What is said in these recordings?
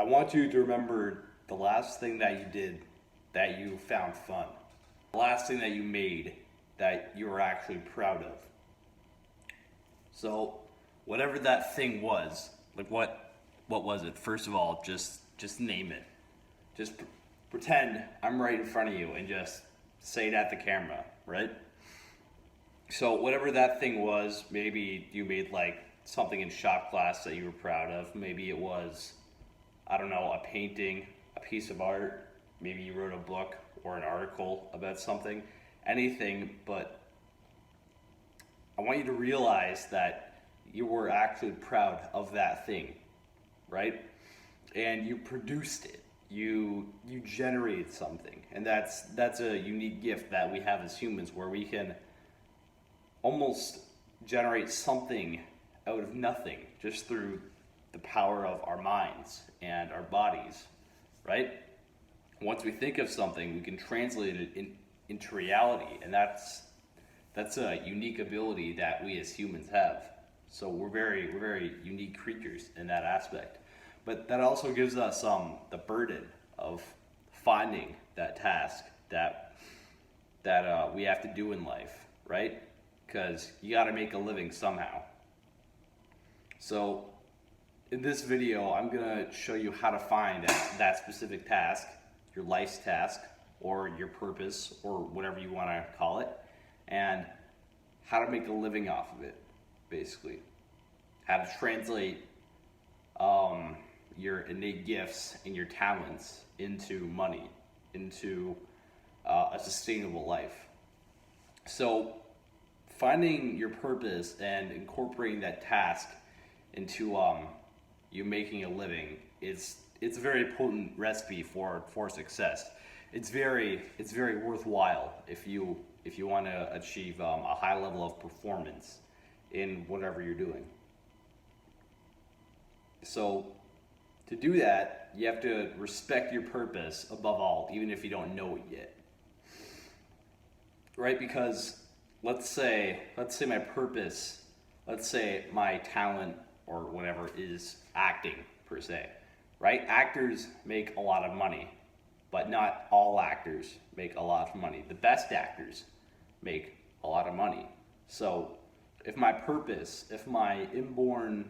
want you to remember the last thing that you did that you found fun. The last thing that you made that you were actually proud of. So, whatever that thing was, like what was it? First of all, just name it. Just pretend I'm right in front of you and just say it at the camera, right? So whatever that thing was, maybe you made like something in shop class that you were proud of. Maybe it was, I don't know, a painting, a piece of art. Maybe you wrote a book or an article about something. Anything, but I want you to realize that you were actually proud of that thing, right? And you produced it. You generated something, and that's a unique gift that we have as humans, where we can almost generate something out of nothing just through the power of our minds and our bodies, right? Once we think of something, we can translate it into reality, and that's a unique ability that we as humans have. So we're very unique creatures in that aspect. But that also gives us the burden of finding that task that we have to do in life, right? Because you got to make a living somehow. So in this video, I'm going to show you how to find that specific task, your life's task, or your purpose, or whatever you want to call it, and how to make a living off of it, basically. How to translate your innate gifts and your talents into money, into a sustainable life. So finding your purpose and incorporating that task into you making a living, it's a very potent recipe for success. It's very worthwhile if you want to achieve a high level of performance in whatever you're doing. So to do that, you have to respect your purpose above all, even if you don't know it yet. Right? Because let's say my purpose, let's say my talent or whatever is acting per se, right? Actors make a lot of money, but not all actors make a lot of money. The best actors make a lot of money. So if my purpose, if my inborn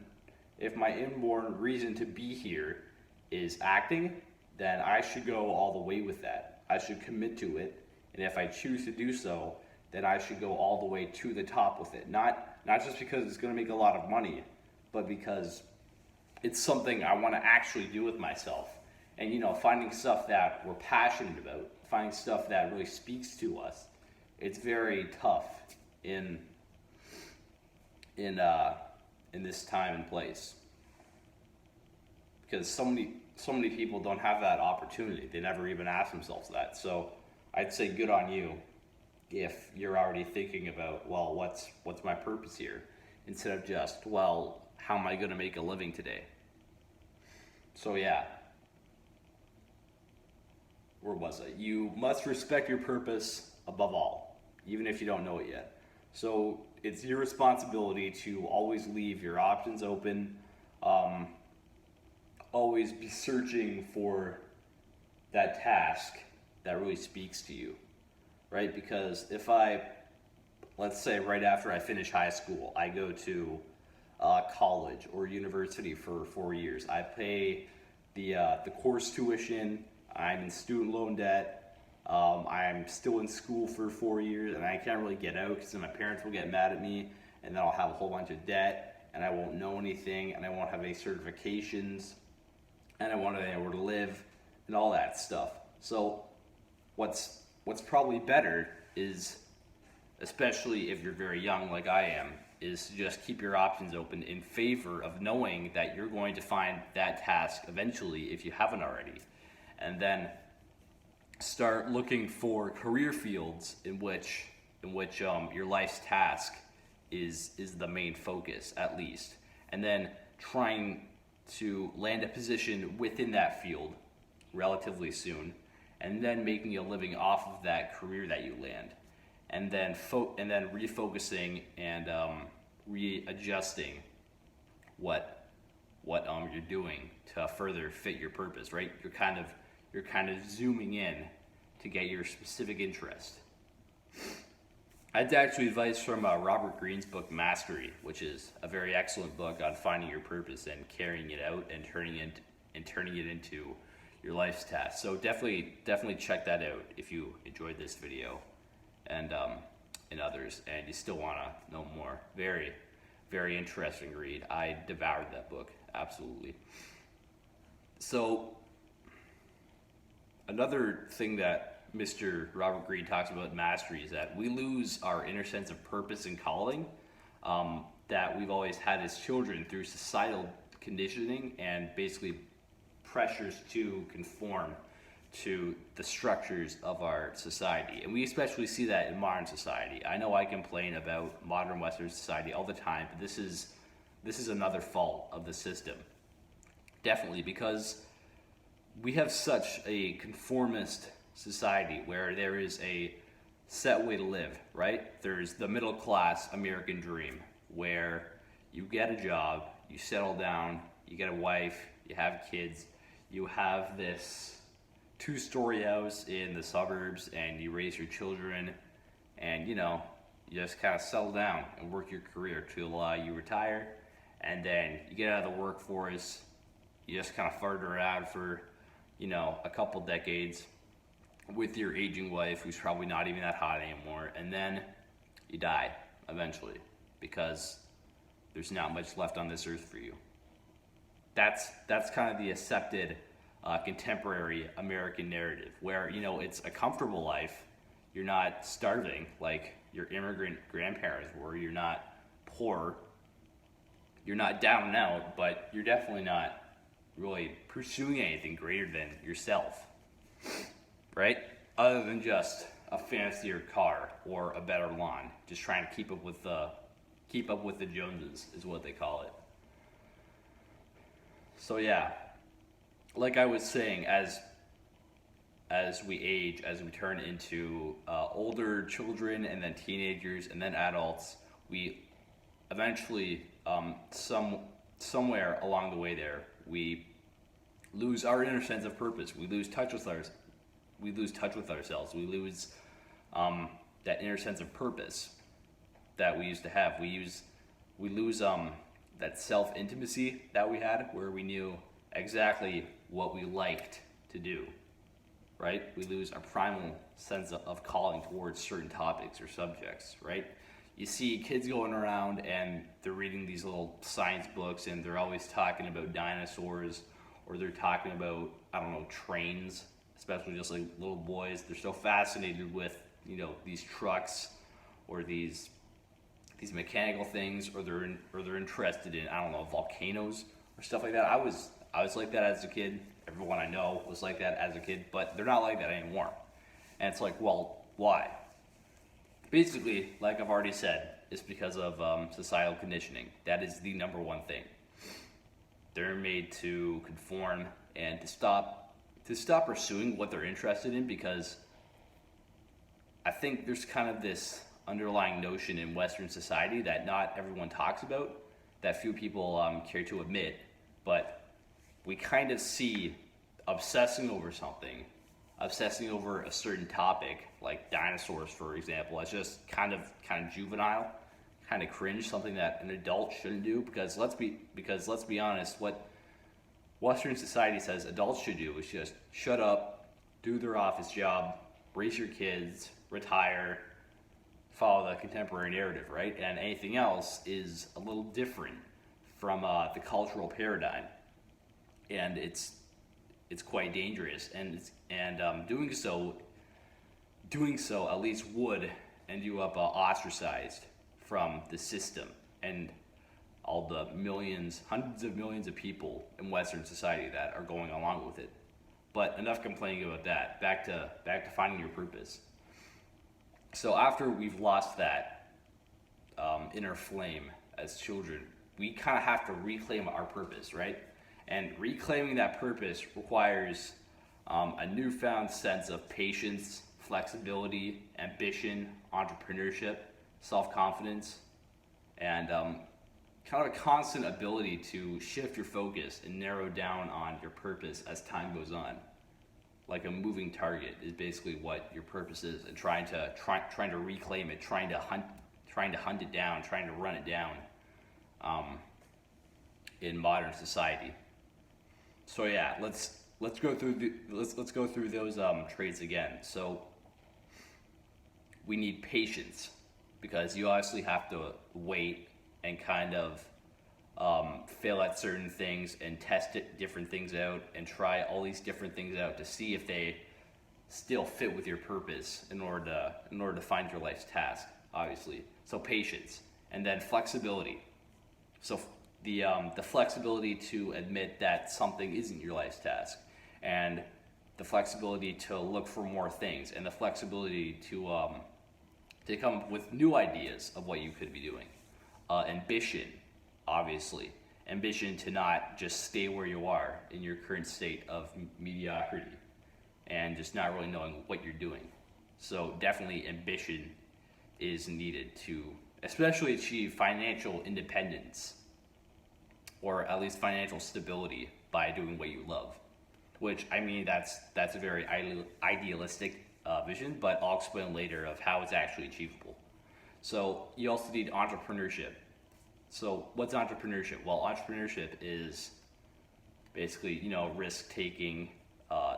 reason to be here is acting, then I should go all the way with that. I should commit to it, and if I choose to do so, then I should go all the way to the top with it. Not just because it's going to make a lot of money, but because it's something I want to actually do with myself. And finding stuff that we're passionate about, finding stuff that really speaks to us, it's very tough in this time and place, because so many people don't have that opportunity. They never even ask themselves that. So I'd say good on you if you're already thinking about, well, what's my purpose here, instead of just, well, how am I going to make a living today? So yeah, where was I? You must respect your purpose above all, even if you don't know it yet. So it's your responsibility to always leave your options open, always be searching for that task that really speaks to you, right? Because if let's say right after I finish high school, I go to college or university for 4 years. I pay the course tuition, I'm in student loan debt, I'm still in school for 4 years, and I can't really get out because then my parents will get mad at me, and then I'll have a whole bunch of debt, and I won't know anything, and I won't have any certifications, and I won't have anywhere to live, and all that stuff. So what's probably better is, especially if you're very young like I am, is to just keep your options open in favor of knowing that you're going to find that task eventually if you haven't already. And then start looking for career fields in which your life's task is the main focus, at least. And then trying to land a position within that field relatively soon, and then making a living off of that career that you land. And then refocusing and readjusting what what you're doing to further fit your purpose, right? You're kind of zooming in to get your specific interest. I'd actually advice from Robert Greene's book Mastery, which is a very excellent book on finding your purpose and carrying it out and turning it into your life's task. So definitely check that out if you enjoyed this video and others, and you still want to know more. Very, very interesting read. I devoured that book, absolutely. So another thing that Mr. Robert Greene talks about mastery is that we lose our inner sense of purpose and calling that we've always had as children through societal conditioning and basically pressures to conform to the structures of our society. And we especially see that in modern society. I know I complain about modern Western society all the time, but this is another fault of the system. Definitely, because we have such a conformist society where there is a set way to live, right? There's the middle class American dream where you get a job, you settle down, you get a wife, you have kids, you have this 2-story house in the suburbs, and you raise your children, and you just kind of settle down and work your career till you retire, and then you get out of the workforce, you just kind of fart around for a couple decades with your aging wife who's probably not even that hot anymore, and then you die eventually because there's not much left on this earth for you. That's kind of the accepted contemporary American narrative, where it's a comfortable life. You're not starving like your immigrant grandparents were. You're not poor. You're not down and out, but you're definitely not really pursuing anything greater than yourself, right? Other than just a fancier car or a better lawn, just trying to keep up with the Joneses is what they call it. So yeah, like I was saying, as we age, as we turn into older children and then teenagers and then adults, we eventually somewhere along the way there, we lose our inner sense of purpose. We lose touch with ourselves. We lose that inner sense of purpose that we used to have. We lose that self-intimacy that we had, where we knew exactly what we liked to do, right? We lose our primal sense of calling towards certain topics or subjects, right? You see kids going around and they're reading these little science books, and they're always talking about dinosaurs, or they're talking about, trains, especially just like little boys. They're so fascinated with, these trucks or these mechanical things, or they're interested in, volcanoes or stuff like that. I was like that as a kid. Everyone I know was like that as a kid, but they're not like that anymore. And it's like, well, why? Basically, like I've already said, it's because of societal conditioning. That is the number one thing. They're made to conform and to stop pursuing what they're interested in, because I think there's kind of this underlying notion in Western society that not everyone talks about, that few people care to admit, but we kind of see obsessing over a certain topic, like dinosaurs, for example, as just kind of juvenile, kind of cringe, something that an adult shouldn't do. Because let's be honest, what Western society says adults should do is just shut up, do their office job, raise your kids, retire, follow the contemporary narrative, right? And anything else is a little different from the cultural paradigm, and it's quite dangerous. And doing so at least would end you up ostracized from the system and all the hundreds of millions of people in Western society that are going along with it. But enough complaining about that. Back to finding your purpose. So after we've lost that inner flame as children, we kind of have to reclaim our purpose, right? And reclaiming that purpose requires a newfound sense of patience, flexibility, ambition, entrepreneurship, self-confidence, and kind of a constant ability to shift your focus and narrow down on your purpose as time goes on. Like a moving target is basically what your purpose is, and trying to reclaim it, trying to hunt it down, trying to run it down in modern society. So yeah, let's go through let's go through those traits again. So we need patience, because you obviously have to wait and kind of fail at certain things and test different things out and try all these different things out to see if they still fit with your purpose in order to find your life's task, obviously. So patience, and then flexibility. So the flexibility to admit that something isn't your life's task, and the flexibility to look for more things, and the flexibility to come up with new ideas of what you could be doing. Ambition, obviously. Ambition to not just stay where you are in your current state of mediocrity and just not really knowing what you're doing. So definitely ambition is needed to especially achieve financial independence, or at least financial stability, by doing what you love. Which, I mean, that's a very idealistic vision, but I'll explain later of how it's actually achievable. So you also need entrepreneurship. So what's entrepreneurship? Well, entrepreneurship is basically, risk taking,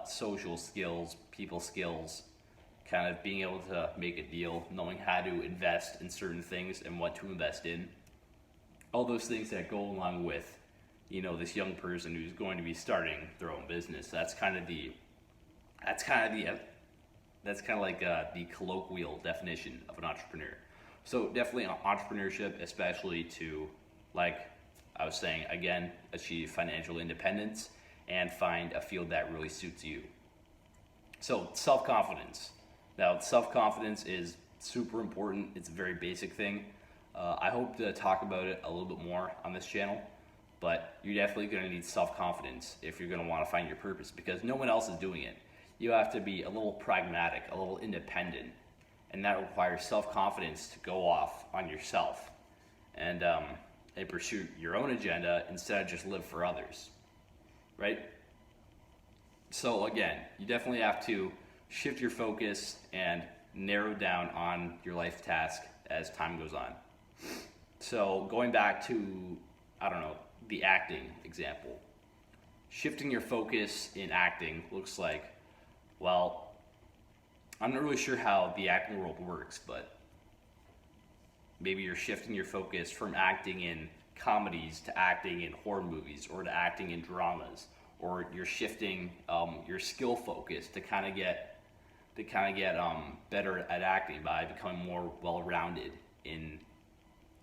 social skills, people skills, kind of being able to make a deal, knowing how to invest in certain things and what to invest in. All those things that go along with, this young person who's going to be starting their own business. That's kind of like the colloquial definition of an entrepreneur. So definitely entrepreneurship, especially to, like I was saying, again, achieve financial independence and find a field that really suits you. So self-confidence. Now, self-confidence is super important. It's a very basic thing. I hope to talk about it a little bit more on this channel, but you're definitely going to need self-confidence if you're going to want to find your purpose, because no one else is doing it. You have to be a little pragmatic, a little independent, and that requires self-confidence to go off on yourself and pursue your own agenda instead of just live for others, right? So again, you definitely have to shift your focus and narrow down on your life task as time goes on. So going back to, the acting example, shifting your focus in acting looks like, well, I'm not really sure how the acting world works, but maybe you're shifting your focus from acting in comedies to acting in horror movies, or to acting in dramas, or you're shifting your skill focus to kind of get better at acting by becoming more well-rounded in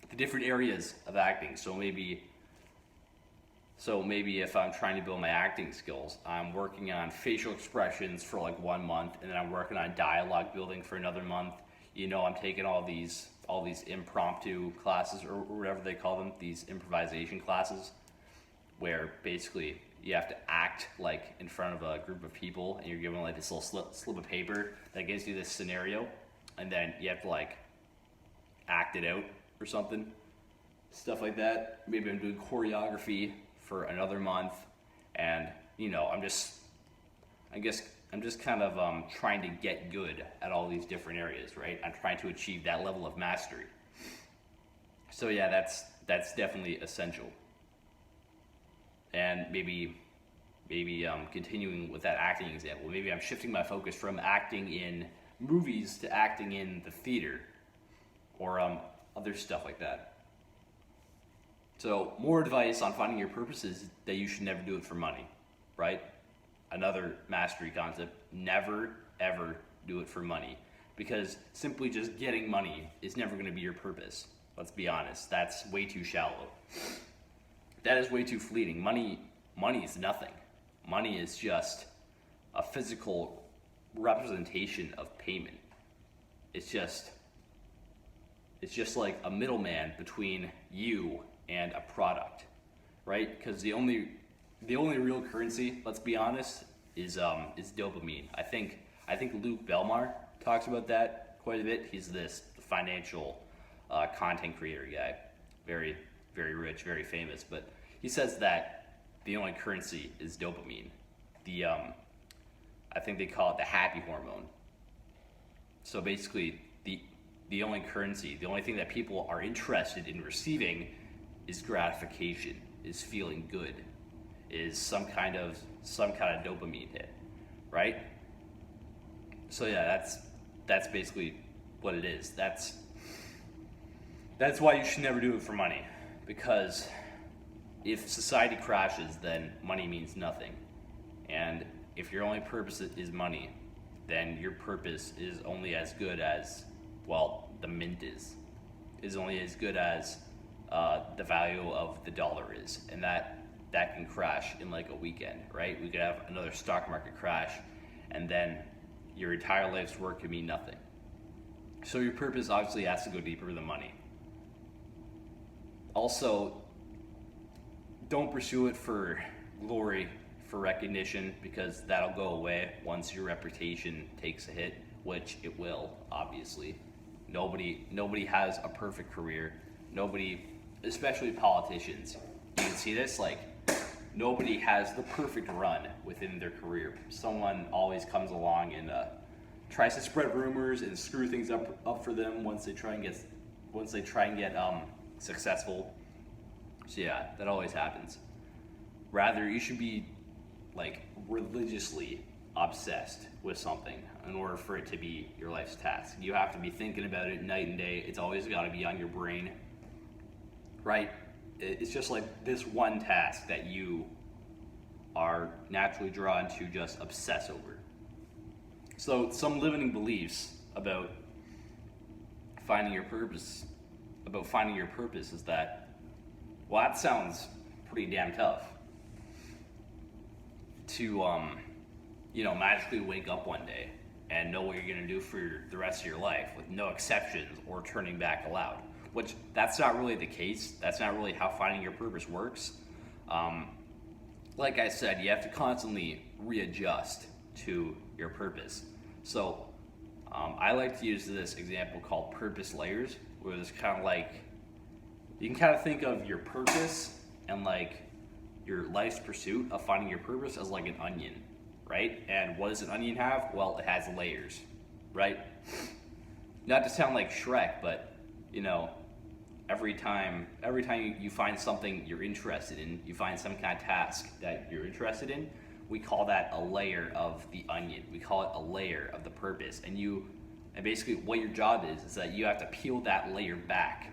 the different areas of acting. So maybe if I'm trying to build my acting skills, I'm working on facial expressions for like 1 month, and then I'm working on dialogue building for another month. I'm taking all these impromptu classes, or whatever they call them, these improvisation classes, where basically you have to act like in front of a group of people, and you're given like this little slip of paper that gives you this scenario, and then you have to like act it out or something, stuff like that. Maybe I'm doing choreography for another month, and I'm just kind of trying to get good at all these different areas, right? I'm trying to achieve that level of mastery. So yeah, that's definitely essential. And maybe continuing with that acting example, maybe I'm shifting my focus from acting in movies to acting in the theater, or other stuff like that. So more advice on finding your purpose is that you should never do it for money, right? Another mastery concept: never ever do it for money, because simply just getting money is never going to be your purpose. Let's be honest, that's way too shallow. That is way too fleeting. Money is nothing. Money is just a physical representation of payment. It's just like a middleman between you and a product, right? Because the only real currency, let's be honest, is dopamine. I think Luke Belmar talks about that quite a bit. He's this financial content creator guy, very very rich, very famous, but he says that the only currency is dopamine. The I think they call it the happy hormone. So basically, the only currency, the only thing that people are interested in receiving is gratification, is feeling good, is some kind of dopamine hit, right? So yeah, that's basically what it is. That's why you should never do it for money, because if society crashes, then money means nothing. And if your only purpose is money, then your purpose is only as good as, well, the mint is only as good as the value of the dollar is. And that can crash in like a weekend, right? We could have another stock market crash, and then your entire life's work could mean nothing. So your purpose obviously has to go deeper than money. Also, don't pursue it for glory, for recognition, because that'll go away once your reputation takes a hit, which it will, obviously. Nobody has a perfect career. Nobody, especially politicians. You can see this, like, nobody has the perfect run within their career. Someone always comes along and tries to spread rumors and screw things up for them once they try and get successful. So yeah, that always happens. Rather, you should be like religiously obsessed with something in order for it to be your life's task. You have to be thinking about it night and day. It's always got to be on your brain, right? It's just like this one task that you are naturally drawn to just obsess over. So some limiting beliefs about finding your purpose is that, well, that sounds pretty damn tough. To magically wake up one day and know what you're going to do for the rest of your life with no exceptions or turning back allowed, which that's not really the case. That's not really how finding your purpose works. Like I said, you have to constantly readjust to your purpose. So I like to use this example called purpose layers, where it's kind of like, you can kind of think of your purpose and like your life's pursuit of finding your purpose as like an onion, right? And what does an onion have? Well, it has layers, right? Not to sound like Shrek, but every time you find something you're interested in, you find some kind of task that you're interested in, we call that a layer of the onion. We call it a layer of the purpose. And basically what your job is that you have to peel that layer back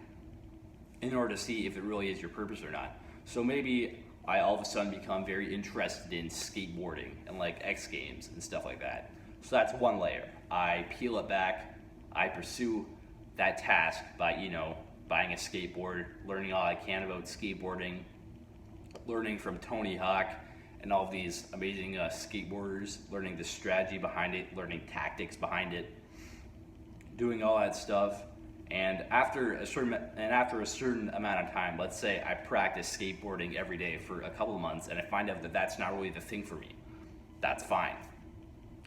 in order to see if it really is your purpose or not. So maybe I all of a sudden become very interested in skateboarding and like X Games and stuff like that. So that's one layer. I peel it back, I pursue that task by, buying a skateboard, learning all I can about skateboarding, learning from Tony Hawk and all these amazing skateboarders, learning the strategy behind it, learning tactics behind it, doing all that stuff. And after a certain amount of time, let's say I practice skateboarding every day for a couple of months, and I find out that that's not really the thing for me. That's fine.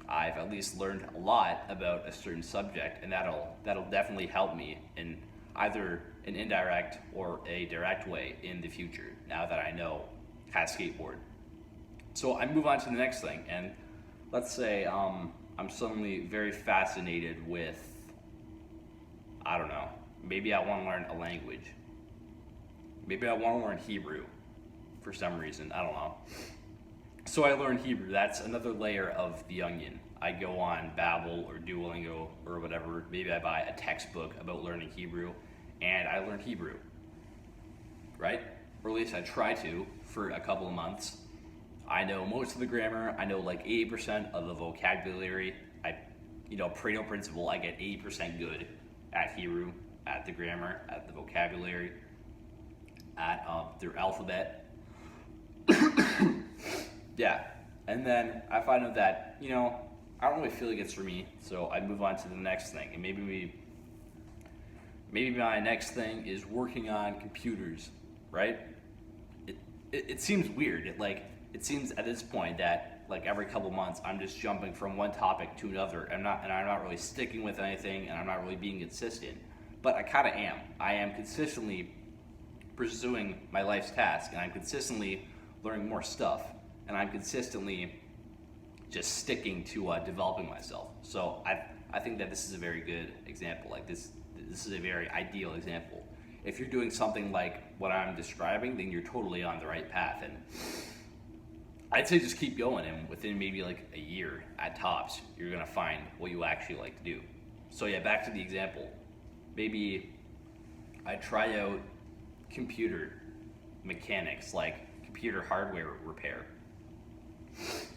I've at least learned a lot about a certain subject, and that'll definitely help me in either an indirect or a direct way in the future, now that I know how to skateboard. So I move on to the next thing, and let's say I'm suddenly very fascinated with, I don't know, maybe I want to learn a language. Maybe I want to learn Hebrew for some reason, I don't know. So I learn Hebrew. That's another layer of the onion. I go on Babbel or Duolingo or whatever. Maybe I buy a textbook about learning Hebrew, and I learn Hebrew, right? Or at least I try to for a couple of months. I know most of the grammar. I know like 80% of the vocabulary. Pareto principle, I get 80% good at Hebrew, at the grammar, at the vocabulary, at their alphabet. Yeah, and then I find out that, I don't really feel like it's for me, so I move on to the next thing. And maybe my next thing is working on computers, right? It seems weird. It seems at this point that like every couple months I'm just jumping from one topic to another, and I'm not really sticking with anything, and I'm not really being consistent. But I kind of am. I am consistently pursuing my life's task, and I'm consistently learning more stuff, and I'm consistently just sticking to developing myself. So I think that this is a very good example. Like this is a very ideal example. If you're doing something like what I'm describing, then you're totally on the right path. And I'd say just keep going, and within maybe like a year at tops, you're gonna find what you actually like to do. So yeah, back to the example. Maybe I try out computer mechanics, like computer hardware repair.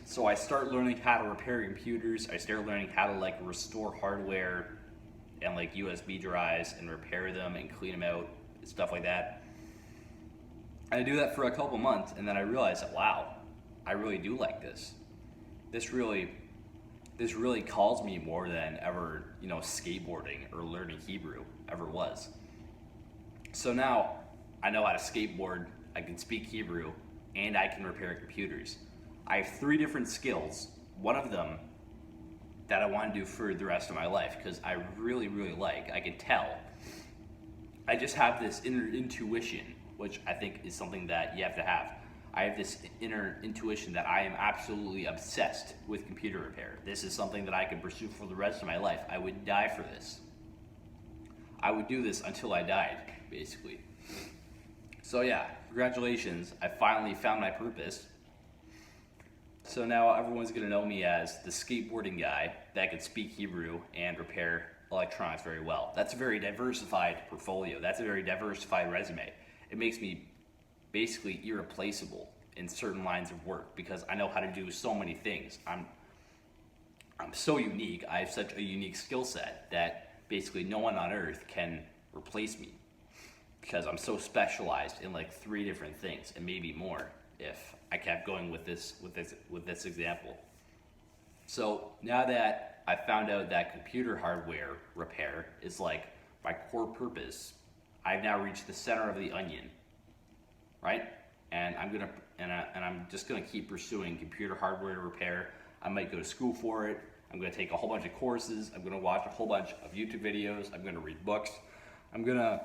So I start learning how to repair computers. I start learning how to like restore hardware and like USB drives and repair them and clean them out and stuff like that. And I do that for a couple months, and then I realize that, wow, I really do like this. This really calls me more than ever, skateboarding or learning Hebrew ever was. So now I know how to skateboard, I can speak Hebrew, and I can repair computers. I have 3 different skills. One of them that I want to do for the rest of my life, because I really, really like. I can tell. I just have this inner intuition, which I think is something that you have to have. I have this inner intuition that I am absolutely obsessed with computer repair. This is something that I can pursue for the rest of my life. I would die for this. I would do this until I died, basically. So yeah, congratulations. I finally found my purpose. So now everyone's gonna know me as the skateboarding guy that can speak Hebrew and repair electronics very well. That's a very diversified portfolio. That's a very diversified resume. It makes me basically irreplaceable in certain lines of work because I know how to do so many things. I'm so unique. I have such a unique skill set that basically no one on earth can replace me because I'm so specialized in like 3 different things and maybe more if I kept going with this example. So now that I found out that computer hardware repair is like my core purpose, I've now reached the center of the onion, right? And I'm just gonna keep pursuing computer hardware repair. I might go to school for it. I'm gonna take a whole bunch of courses. I'm gonna watch a whole bunch of YouTube videos. I'm gonna read books. I'm gonna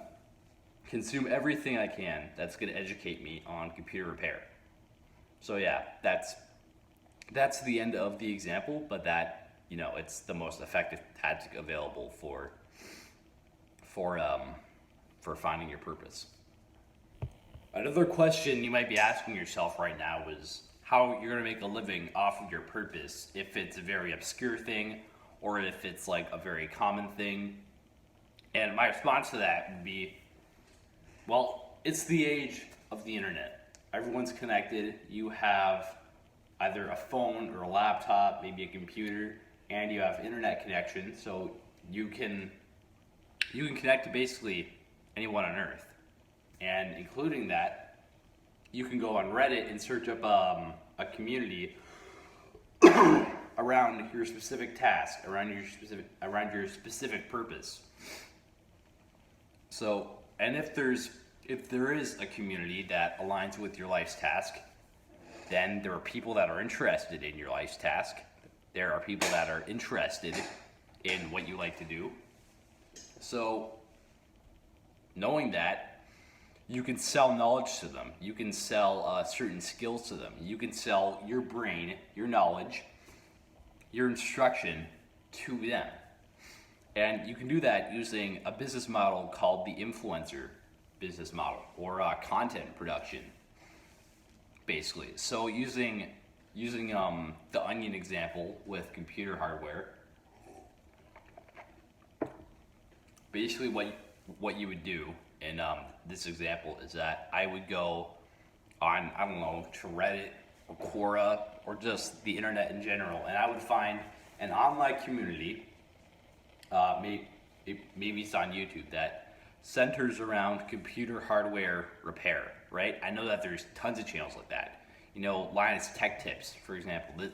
consume everything I can that's gonna educate me on computer repair. So yeah, that's the end of the example, but that, it's the most effective tactic available for finding your purpose. Another question you might be asking yourself right now is how you're gonna make a living off of your purpose, if it's a very obscure thing or if it's like a very common thing. And my response to that would be, well, it's the age of the internet. Everyone's connected. You have either a phone or a laptop, maybe a computer, and you have internet connection, so you can connect to basically anyone on earth. And including that, you can go on Reddit and search up a community around your specific task, around your specific purpose. So, and if there is a community that aligns with your life's task, then there are people that are interested in your life's task. There are people that are interested in what you like to do. So, knowing that, you can sell knowledge to them. You can sell certain skills to them. You can sell your brain, your knowledge, your instruction to them. And you can do that using a business model called the influencer business model, or content production, basically. So using the onion example with computer hardware, basically what you would do in this example is that I would go on, I don't know, to Reddit or Quora or just the internet in general, and I would find an online community, maybe it's on YouTube, that centers around computer hardware repair, right? I know that there's tons of channels like that. Linus Tech Tips, for example.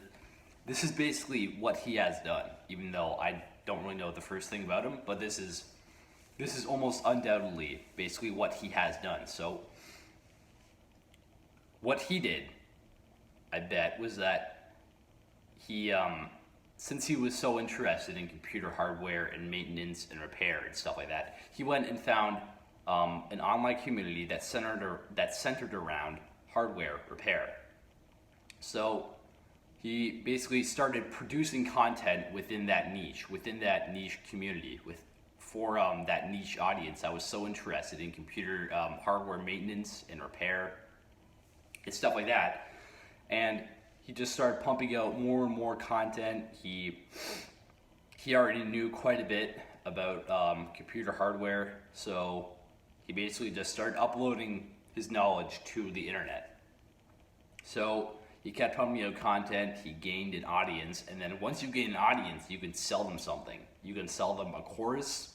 This is basically what he has done, even though I don't really know the first thing about him, but this is almost undoubtedly basically what he has done. So what he did, I bet, was that he, since he was so interested in computer hardware and maintenance and repair and stuff like that, he went and found an online community that's centered around hardware repair. So he basically started producing content within that niche community, for that niche audience that was so interested in computer hardware maintenance and repair and stuff like that. And he just started pumping out more and more content. He already knew quite a bit about computer hardware, so he basically just started uploading his knowledge to the internet. So he kept pumping out content, he gained an audience, and then once you gain an audience, you can sell them something. You can sell them a course,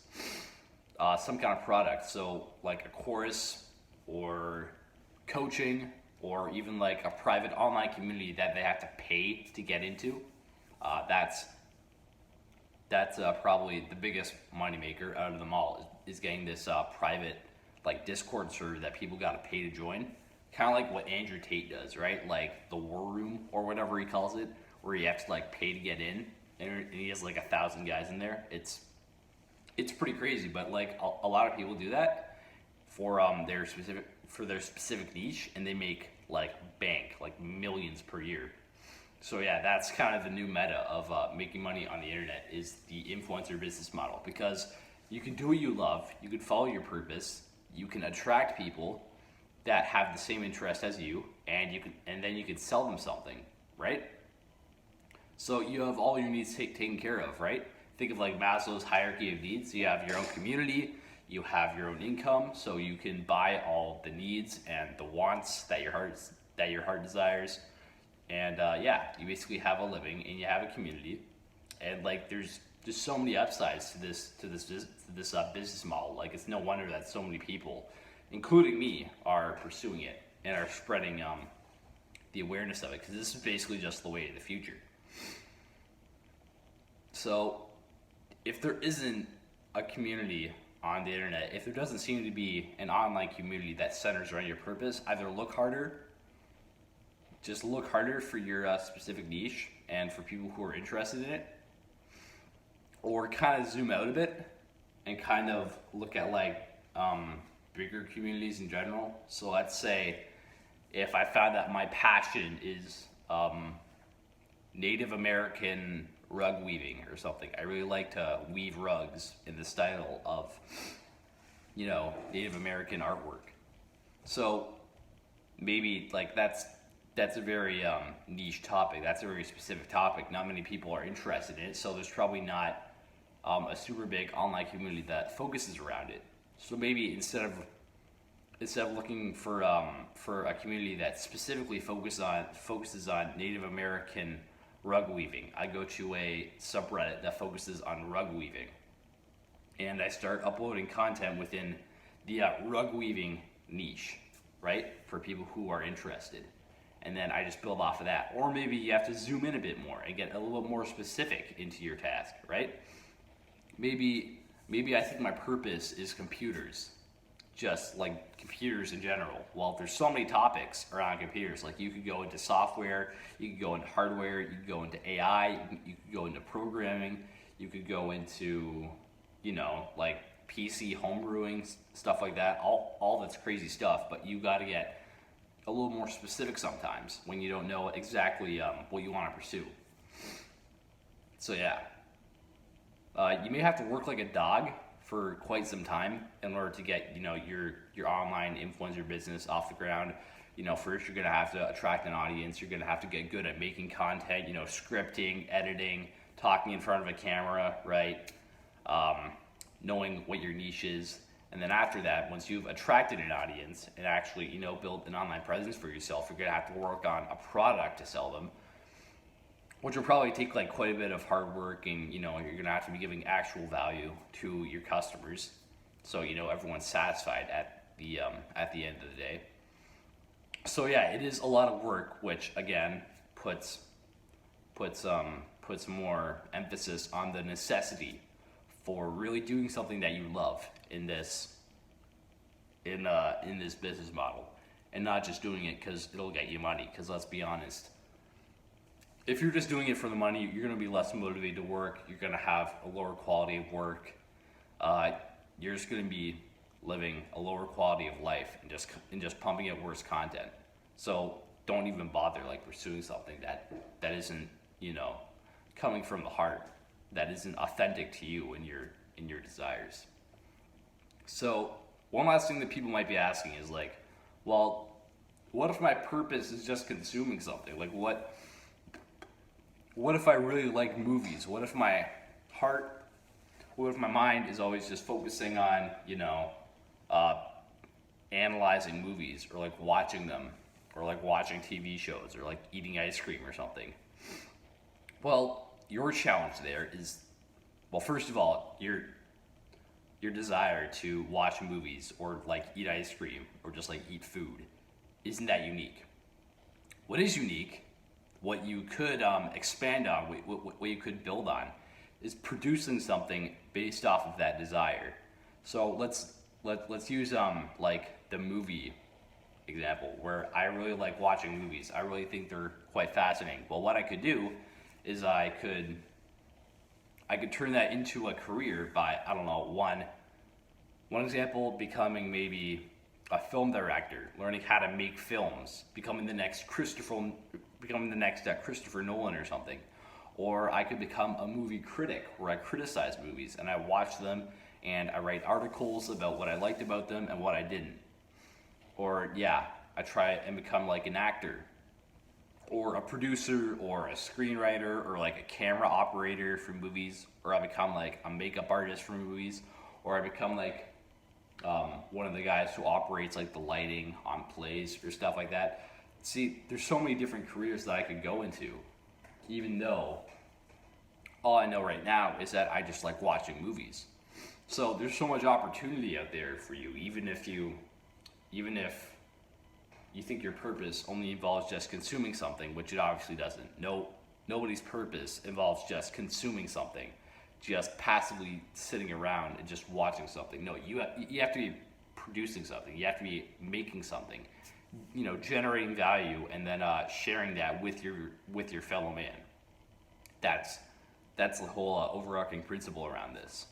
some kind of product. So like a course or coaching, or even like a private online community that they have to pay to get into. That's probably the biggest moneymaker out of them all, is getting this private like Discord server that people got to pay to join. Kind of like what Andrew Tate does, right? Like the War Room or whatever he calls it, where you have to like pay to get in, and he has like 1,000 guys in there. It's pretty crazy, but like a lot of people do that for their specific niche, and they make like bank, like millions per year. So yeah, that's kind of the new meta of making money on the internet, is the influencer business model, because you can do what you love, you can follow your purpose, you can attract people that have the same interest as you, and then you can sell them something, right? So you have all your needs taken care of, right? Think of like Maslow's hierarchy of needs. You have your own community, you have your own income, so you can buy all the needs and the wants that your heart desires, and yeah, you basically have a living and you have a community, and like there's just so many upsides to this business model. Like it's no wonder that so many people, including me, are pursuing it and are spreading the awareness of it, because this is basically just the way of the future. So if there isn't a community on the internet, if there doesn't seem to be an online community that centers around your purpose, either look harder for your specific niche and for people who are interested in it, or kind of zoom out a bit and kind of look at like bigger communities in general. So let's say if I found that my passion is Native American rug weaving or something, I really like to weave rugs in the style of, Native American artwork. So maybe like that's a very niche topic. That's a very specific topic. Not many people are interested in it, so there's probably not a super big online community that focuses around it. So maybe instead of looking for a community that specifically focuses on Native American rug weaving, I go to a subreddit that focuses on rug weaving, and I start uploading content within the rug weaving niche, right, for people who are interested. And then I just build off of that. Or maybe you have to zoom in a bit more and get a little bit more specific into your task, right? Maybe I think my purpose is computers, just like computers in general. Well, there's so many topics around computers. Like you could go into software, you could go into hardware, you could go into AI, you could go into programming, you could go into, like PC homebrewing, stuff like that. All that's crazy stuff, but you got to get a little more specific sometimes when you don't know exactly what you want to pursue. So yeah, you may have to work like a dog for quite some time in order to get your online influencer business off the ground. First you're gonna have to attract an audience. You're gonna have to get good at making content. Scripting, editing, talking in front of a camera, right? Knowing what your niche is. And then after that, once you've attracted an audience and actually, built an online presence for yourself, you're gonna have to work on a product to sell them, which will probably take like quite a bit of hard work, and you're gonna have to be giving actual value to your customers, so everyone's satisfied at the end of the day. So yeah, it is a lot of work, which again puts more emphasis on the necessity for really doing something that you love in this business model, and not just doing it because it'll get you money. Because let's be honest, if you're just doing it for the money, you're going to be less motivated to work. You're going to have a lower quality of work. You're just going to be living a lower quality of life and just pumping out worse content. So don't even bother like pursuing something that isn't, you know, coming from the heart, that isn't authentic to you and your desires. So one last thing that people might be asking is like, well, what if my purpose is just consuming something? Like what if I really like movies? What if my heart, what if my mind is always just focusing on, you know, analyzing movies or like watching them or like watching TV shows or like eating ice cream or something? Well, your challenge there is, well, first of all, your desire to watch movies or like eat ice cream or just like eat food isn't that unique. What is unique, what you could expand on, what you could build on, is producing something based off of that desire. So let's use like the movie example where I really like watching movies. I really think they're quite fascinating. Well, what I could do is I could turn that into a career by, I don't know, one example, becoming maybe a film director, learning how to make films, becoming the next Christopher Nolan or something. Or I could become a movie critic where I criticize movies and I watch them and I write articles about what I liked about them and what I didn't. Or yeah, I try and become like an actor or a producer or a screenwriter or like a camera operator for movies, or I become like a makeup artist for movies, or I become like one of the guys who operates like the lighting on plays or stuff like that. See, there's so many different careers that I could go into, even though all I know right now is that I just like watching movies. So there's so much opportunity out there for you, even if you think your purpose only involves just consuming something, which it obviously doesn't. Nobody's purpose involves just consuming something, just passively sitting around and just watching something. No, you have to be producing something. You have to be making something, you know, generating value, and then sharing that with your fellow man. That's the whole overarching principle around this.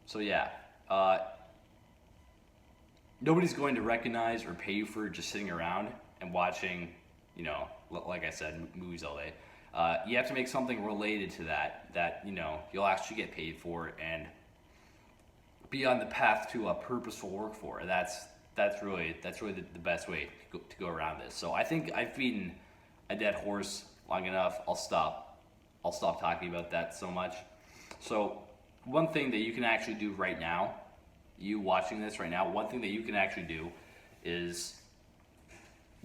So yeah, nobody's going to recognize or pay you for just sitting around and watching, you know, like I said, movies all day. You have to make something related to that you know you'll actually get paid for and be on the path to a purposeful work for. That's really the best way to go around this. So I think I've beaten a dead horse long enough. I'll stop talking about that so much. So one thing that you can actually do right now, you watching this right now, one thing that you can actually do is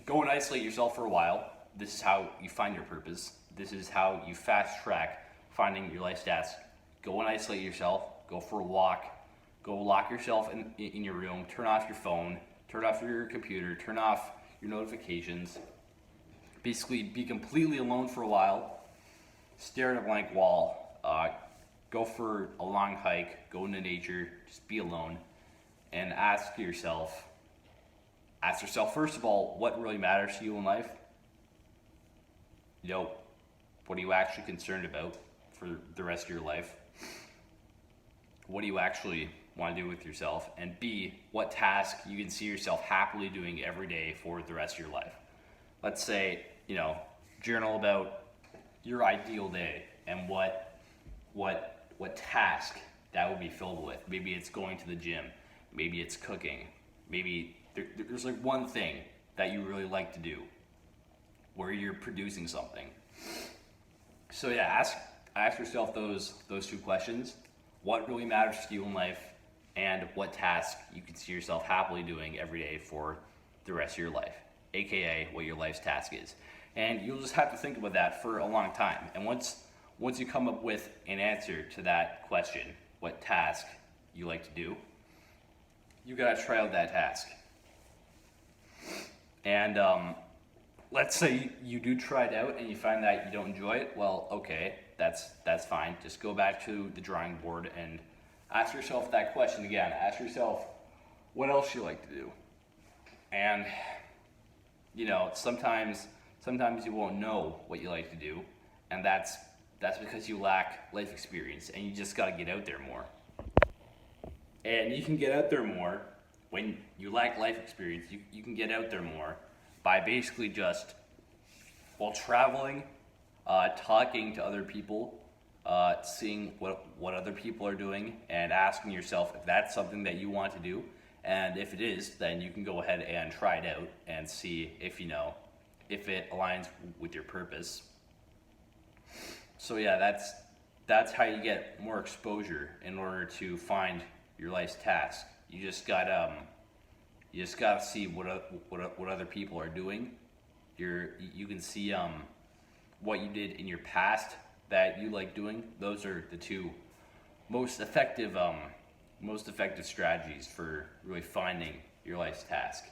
go and isolate yourself for a while. This is how you find your purpose. This is how you fast track finding your life's tasks. Go and isolate yourself. Go for a walk. Go lock yourself in your room. Turn off your phone. Turn off your computer. Turn off your notifications. Basically, be completely alone for a while. Stare at a blank wall. Go for a long hike. Go into nature. Just be alone. And ask yourself first of all, what really matters to you in life? You know, what are you actually concerned about for the rest of your life? What do you actually want to do with yourself? And B, what task you can see yourself happily doing every day for the rest of your life? Let's say, you know, journal about your ideal day and what task that would be filled with. Maybe it's going to the gym. Maybe it's cooking. Maybe there's like one thing that you really like to do where you're producing something. So yeah, ask yourself those two questions. What really matters to you in life, and what task you can see yourself happily doing every day for the rest of your life, aka what your life's task is. And you'll just have to think about that for a long time. And once you come up with an answer to that question, what task you like to do, you gotta try out that task. And let's say you do try it out and you find that you don't enjoy it. Well, okay, that's fine. Just go back to the drawing board and ask yourself that question again. Ask yourself what else you like to do. And you know, sometimes you won't know what you like to do, and that's because you lack life experience and you just got to get out there more. And you can get out there more when you lack life experience. You can get out there more by basically just, while traveling, talking to other people, seeing what other people are doing, and asking yourself if that's something that you want to do. And if it is, then you can go ahead and try it out and see if if it aligns with your purpose. So yeah, that's how you get more exposure in order to find your life's task. You just gotta see what other people are doing. You can see what you did in your past that you like doing. Those are the two most effective strategies for really finding your life's task.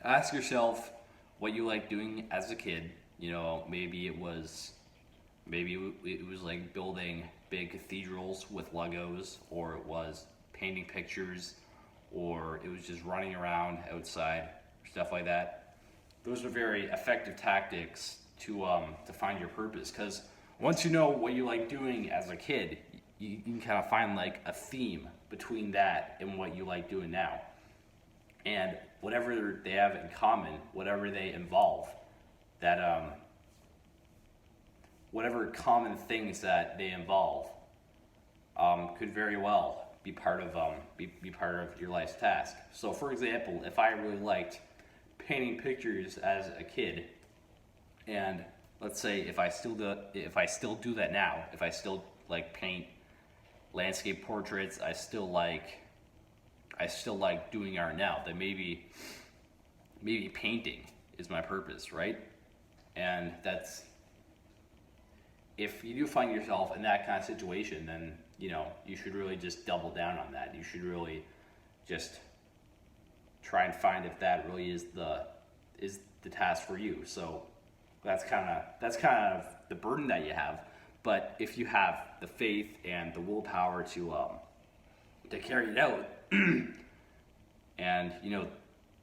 Ask yourself what you like doing as a kid. Maybe it was like building big cathedrals with Legos, or it was painting pictures, or it was just running around outside, stuff like that. Those are very effective tactics to find your purpose, because once you know what you like doing as a kid, you can kind of find like a theme between that and what you like doing now. And whatever they have in common, whatever they involve, that whatever common things that they involve could very well be part of your life's task. So for example, if I really liked painting pictures as a kid, and let's say if I still do that now, if I still like paint landscape portraits, I still like doing art now, then maybe painting is my purpose, right? And that's, if you do find yourself in that kind of situation, then you should really just double down on that. You should really just try and find if that really is the task for you. So that's kind of the burden that you have. But if you have the faith and the willpower to carry it out, and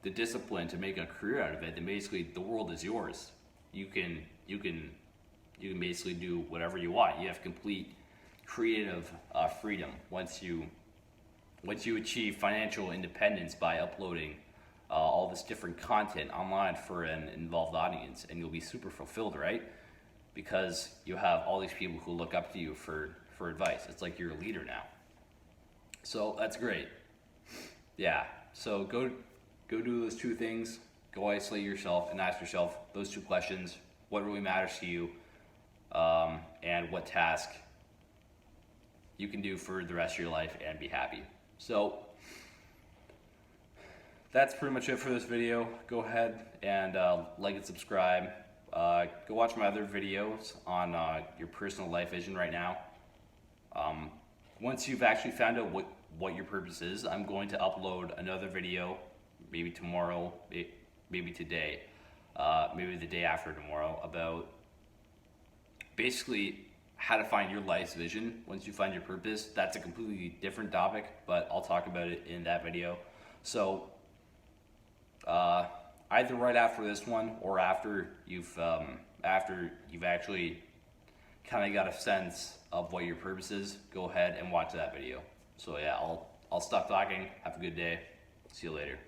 the discipline to make a career out of it, then basically the world is yours. You can basically do whatever you want. You have complete creative freedom once you achieve financial independence by uploading all this different content online for an involved audience, and you'll be super fulfilled, right? Because you have all these people who look up to you for advice. It's like you're a leader now. So that's great. Yeah. So go do those two things. Go isolate yourself and ask yourself those two questions: what really matters to you, and what task you can do for the rest of your life and be happy. So that's pretty much it for this video. Go ahead and like and subscribe. Go watch my other videos on your personal life vision right now. Once you've actually found out what your purpose is, I'm going to upload another video, maybe tomorrow, maybe today, maybe the day after tomorrow, about basically how to find your life's vision once you find your purpose. That's a completely different topic, but I'll talk about it in that video. So either right after this one or after you've actually kind of got a sense of what your purpose is, go ahead and watch that video. So yeah, I'll stop talking. Have a good day. See you later.